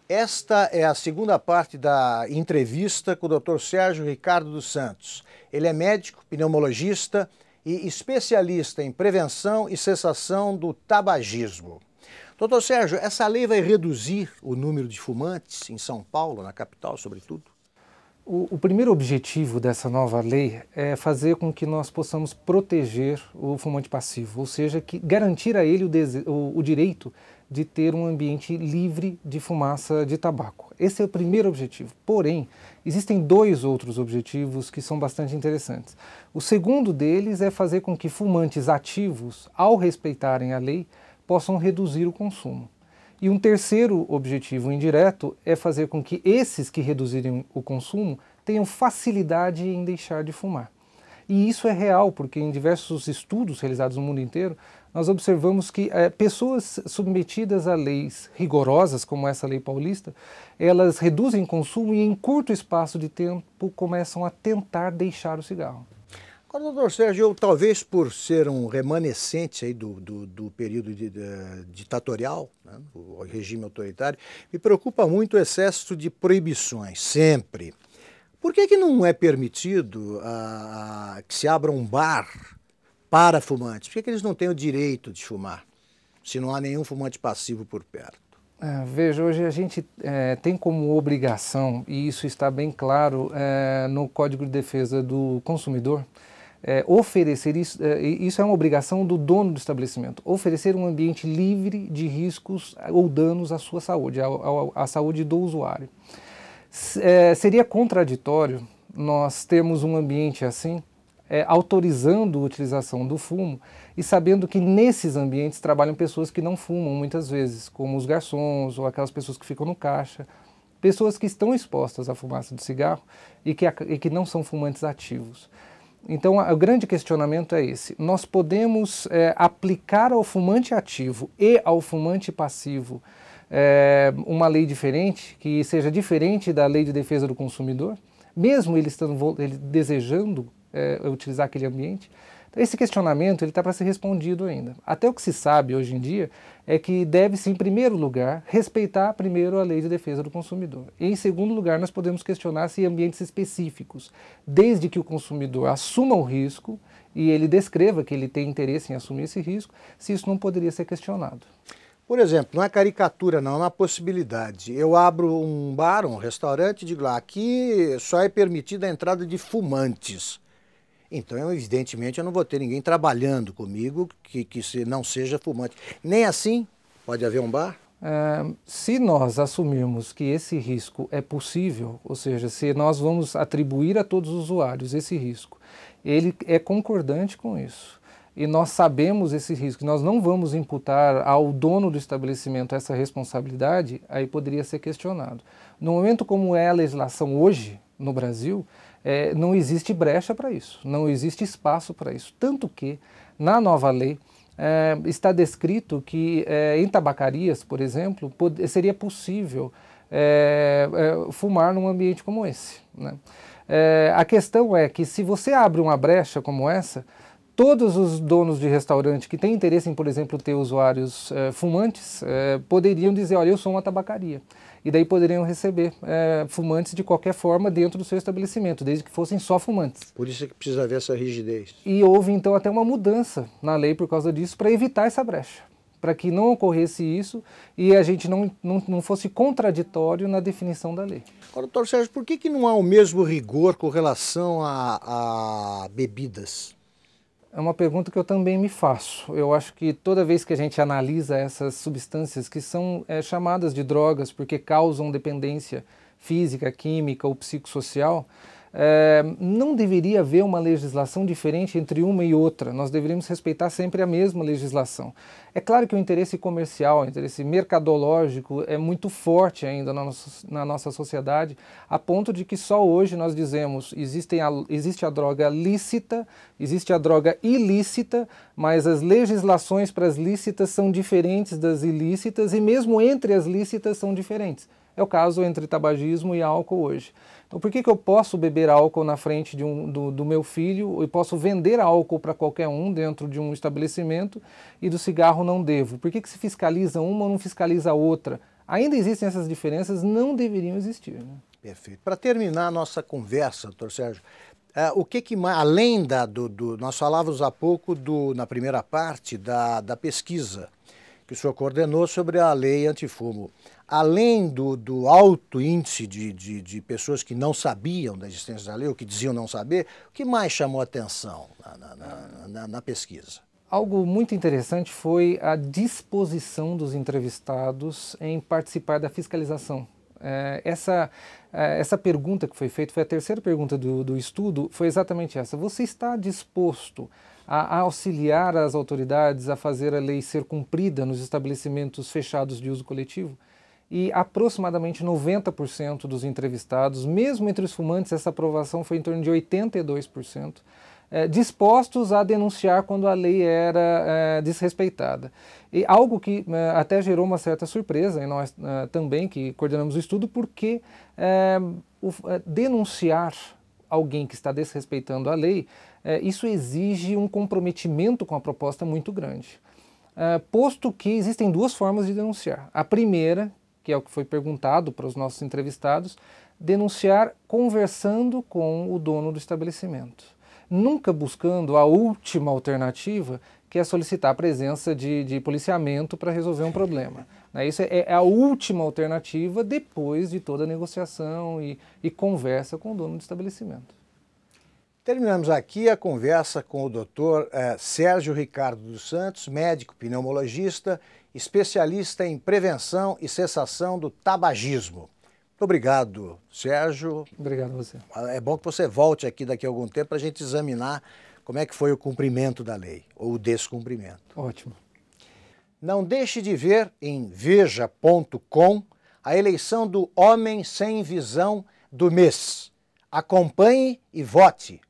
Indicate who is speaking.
Speaker 1: Esta é a segunda parte da entrevista com o Dr. Sérgio Ricardo dos Santos. Ele é médico, pneumologista e especialista em prevenção e cessação do tabagismo. Doutor Sérgio, essa lei vai reduzir o número de fumantes em São Paulo, na capital, sobretudo?
Speaker 2: O primeiro objetivo dessa nova lei é fazer com que nós possamos proteger o fumante passivo, ou seja, garantir a ele o direito de ter um ambiente livre de fumaça de tabaco. Esse é o primeiro objetivo. Porém, existem dois outros objetivos que são bastante interessantes. O segundo deles é fazer com que fumantes ativos, ao respeitarem a lei, possam reduzir o consumo. E um terceiro objetivo indireto é fazer com que esses que reduzirem o consumo tenham facilidade em deixar de fumar. E isso é real, porque em diversos estudos realizados no mundo inteiro, nós observamos que pessoas submetidas a leis rigorosas, como essa lei paulista, elas reduzem o consumo e em curto espaço de tempo começam a tentar deixar o cigarro.
Speaker 1: Agora, doutor Sérgio, eu, talvez por ser um remanescente aí do período ditatorial, né, o regime autoritário, me preocupa muito o excesso de proibições, sempre. Por que não é permitido que se abra um bar para fumantes? Por que eles não têm o direito de fumar, se não há nenhum fumante passivo por perto?
Speaker 2: Veja, hoje a gente tem como obrigação, e isso está bem claro no Código de Defesa do Consumidor, oferecer isso, isso é uma obrigação do dono do estabelecimento, oferecer um ambiente livre de riscos ou danos à sua saúde, à saúde do usuário. Seria contraditório nós termos um ambiente assim, autorizando a utilização do fumo e sabendo que nesses ambientes trabalham pessoas que não fumam muitas vezes, como os garçons ou aquelas pessoas que ficam no caixa, pessoas que estão expostas à fumaça do cigarro e que não são fumantes ativos. Então, o grande questionamento é esse. Nós podemos aplicar ao fumante ativo e ao fumante passivo uma lei diferente, que seja diferente da Lei de Defesa do Consumidor, mesmo ele desejando utilizar aquele ambiente. Esse questionamento está para ser respondido ainda. Até o que se sabe hoje em dia é que deve-se, em primeiro lugar, respeitar primeiro a Lei de Defesa do Consumidor. E, em segundo lugar, nós podemos questionar se em ambientes específicos, desde que o consumidor assuma o risco e ele descreva que ele tem interesse em assumir esse risco, se isso não poderia ser questionado.
Speaker 1: Por exemplo, não é caricatura não, é uma possibilidade. Eu abro um bar, um restaurante e digo lá, aqui só é permitida a entrada de fumantes. Então, evidentemente, eu não vou ter ninguém trabalhando comigo que não seja fumante. Nem assim pode haver um bar?
Speaker 2: Se nós assumirmos que esse risco é possível, ou seja, se nós vamos atribuir a todos os usuários esse risco, ele é concordante com isso. E nós sabemos esse risco, nós não vamos imputar ao dono do estabelecimento essa responsabilidade, aí poderia ser questionado. No momento como é a legislação hoje no Brasil, não existe brecha para isso, não existe espaço para isso. Tanto que, na nova lei, está descrito que em tabacarias, por exemplo, seria possível fumar num ambiente como esse, né? A questão é que se você abre uma brecha como essa, todos os donos de restaurante que têm interesse em, por exemplo, ter usuários fumantes, poderiam dizer, olha, eu sou uma tabacaria. E daí poderiam receber fumantes de qualquer forma dentro do seu estabelecimento, desde que fossem só fumantes.
Speaker 1: Por isso é que precisa haver essa rigidez.
Speaker 2: E houve então até uma mudança na lei por causa disso, para evitar essa brecha, para que não ocorresse isso e a gente não fosse contraditório na definição da lei.
Speaker 1: Agora, doutor Sérgio, por que não há o mesmo rigor com relação a bebidas?
Speaker 2: É uma pergunta que eu também me faço. Eu acho que toda vez que a gente analisa essas substâncias que são chamadas de drogas porque causam dependência física, química ou psicossocial, não deveria haver uma legislação diferente entre uma e outra. Nós deveríamos respeitar sempre a mesma legislação. É claro que o interesse comercial, o interesse mercadológico é muito forte ainda na nossa sociedade, a ponto de que só hoje nós dizemos existe a droga lícita, existe a droga ilícita, mas as legislações para as lícitas são diferentes das ilícitas e mesmo entre as lícitas são diferentes. É o caso entre tabagismo e álcool hoje. Então, por que eu posso beber álcool na frente do meu filho e posso vender álcool para qualquer um dentro de um estabelecimento e do cigarro não devo? Por que se fiscaliza uma ou não fiscaliza a outra? Ainda existem essas diferenças, não deveriam existir, né?
Speaker 1: Perfeito. Para terminar a nossa conversa, doutor Sérgio, o que mais, além nós falávamos há pouco, na primeira parte, da pesquisa que o senhor coordenou sobre a lei antifumo, além do alto índice de pessoas que não sabiam da existência da lei, ou que diziam não saber, o que mais chamou a atenção na pesquisa?
Speaker 2: Algo muito interessante foi a disposição dos entrevistados em participar da fiscalização. Essa pergunta que foi feita, foi a terceira pergunta do estudo, foi exatamente essa. Você está disposto a auxiliar as autoridades a fazer a lei ser cumprida nos estabelecimentos fechados de uso coletivo? E aproximadamente 90% dos entrevistados, mesmo entre os fumantes, essa aprovação foi em torno de 82%, dispostos a denunciar quando a lei era desrespeitada. E algo que até gerou uma certa surpresa em nós também, que coordenamos o estudo, porque denunciar alguém que está desrespeitando a lei, isso exige um comprometimento com a proposta muito grande. Posto que existem duas formas de denunciar. A primeira, que é o que foi perguntado para os nossos entrevistados, denunciar conversando com o dono do estabelecimento. Nunca buscando a última alternativa, que é solicitar a presença de policiamento para resolver um problema. Isso é a última alternativa depois de toda a negociação e conversa com o dono do estabelecimento.
Speaker 1: Terminamos aqui a conversa com o Dr. Sérgio Ricardo dos Santos, médico pneumologista, especialista em prevenção e cessação do tabagismo. Muito obrigado, Sérgio.
Speaker 2: Obrigado a você.
Speaker 1: É bom que você volte aqui daqui a algum tempo para a gente examinar como é que foi o cumprimento da lei, ou o descumprimento.
Speaker 2: Ótimo.
Speaker 1: Não deixe de ver em veja.com a eleição do Homem Sem Visão do mês. Acompanhe e vote.